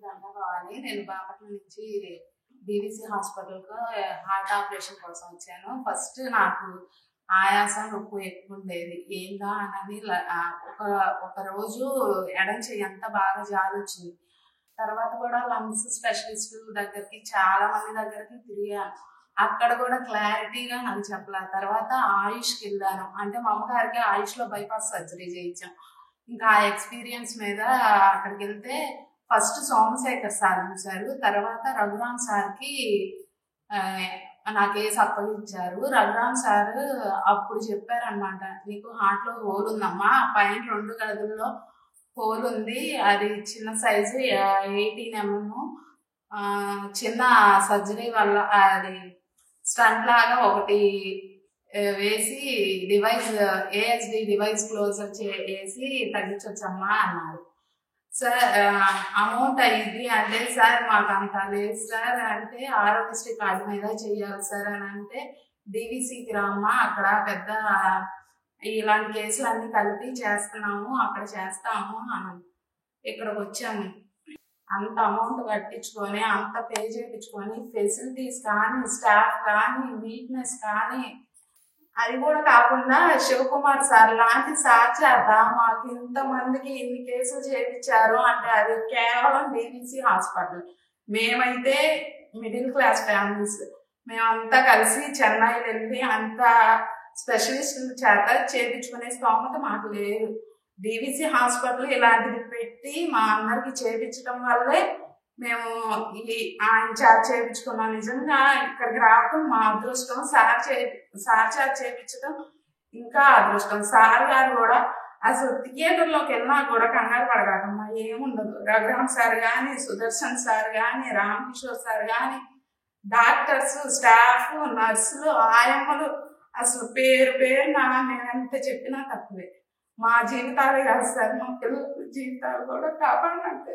దండభవాని. నేను బాపట్ల నుంచి డీవీసీ హాస్పిటల్‌కు హార్ట్ ఆపరేషన్ కోసం వచ్చాను. ఫస్ట్ నాకు ఆయాసం, నొప్పి ఎక్కువుండేది. ఏందా అనని ఒక రోజు ఎడమ చెయ్యి అంతా బాగా జాలొచ్చింది. తర్వాత కూడా లంగ్స్ స్పెషలిస్టుల దగ్గరికి చాలా మంది దగ్గరికి తిరిగాను. అక్కడ కూడా క్లారిటీగా నాకు చెప్పలా. తర్వాత ఆయుష్‌కెళ్ళాను. అంటే మా అమ్మగారికి ఆయుష్‌లో బైపాస్ సర్జరీ చేయించాం. ఇంకా ఆ ఎక్స్‌పీరియన్స్ మీద అక్కడికెళ్తే ఫస్ట్ సోమశేఖర్ సార్ చూసారు. తర్వాత రఘురామ్ సార్‌కి నా కేస్ అప్పగించారు. రఘురామ్ సార్ అప్పుడు చెప్పారనమాట. "నీకు హార్ట్‌లో హోల్ ఉందమ్మా. పైన 2 గదుల్లో హోల్ ఉంది. అది చిన్న సైజు 18 చిన్న సర్జరీ వల్ల అది స్టంట్ లాగా ఒకటి వేసి ఏఎస్డి డివైస్ క్లోజర్ వేసి తగ్గించొచ్చమ్మా" అన్నారు. సార్ అమౌంట్ అయ్యిద్ది అంటే, సార్ మాకు అంత లేదు సార్ అంటే, ఆరోగ్యశ్రీ కార్డు మీద చెయ్యాలి సార్ అని అంటే, డీవీసీకి రామ్మా అక్కడ పెద్ద ఇలాంటి కేసులు అన్ని కలిపి చేస్తున్నాము, అక్కడ చేస్తాము అని. ఇక్కడికి వచ్చాము. అంత అమౌంట్ కట్టించుకొని, అంత పే చేయించుకొని, ఫెసిలిటీస్ కానీ, స్టాఫ్ కానీ, నీట్నెస్ కానీ, అది కూడా కాకుండా శివకుమార్ సార్ లాంటి సార్ చేత మాకు ఇంతమందికి ఇన్ని కేసులు చేయించారు అంటే అది కేవలం డీవీసీ హాస్పిటల్. మేమైతే మిడిల్ క్లాస్ ఫ్యామిలీస్, మేమంతా కలిసి చెన్నై వెళ్ళి అంత స్పెషలిస్టుల చేత చేయించుకునే స్తోమత మాకు లేదు. డీవీసీ హాస్పిటల్ ఇలాంటిది పెట్టి మా అందరికి చేయించడం వల్లే మేము ఆయన చేత చేయించుకున్నాం. నిజంగా ఇక్కడికి రావడం మా అదృష్టం. సార్ చేత చేయించడం ఇంకా అదృష్టం. సార్ గారు కూడా అసలు థియేటర్లోకి వెళ్ళినా కూడా కంగారు పడగాకమ్మా, ఏముండదు. రఘురామ్ సార్ కానీ, సుదర్శన్ సార్ కానీ, రామకిషోర్ సార్ కానీ, డాక్టర్స్, స్టాఫ్, నర్సులు, ఆయమ్మలు అసలు పేరున నేను ఎంత చెప్పినా తక్కువే. మా జీవితాలే కాదు సార్, మా పిల్లల జీవితాలు కూడా కాపాడినట్టే.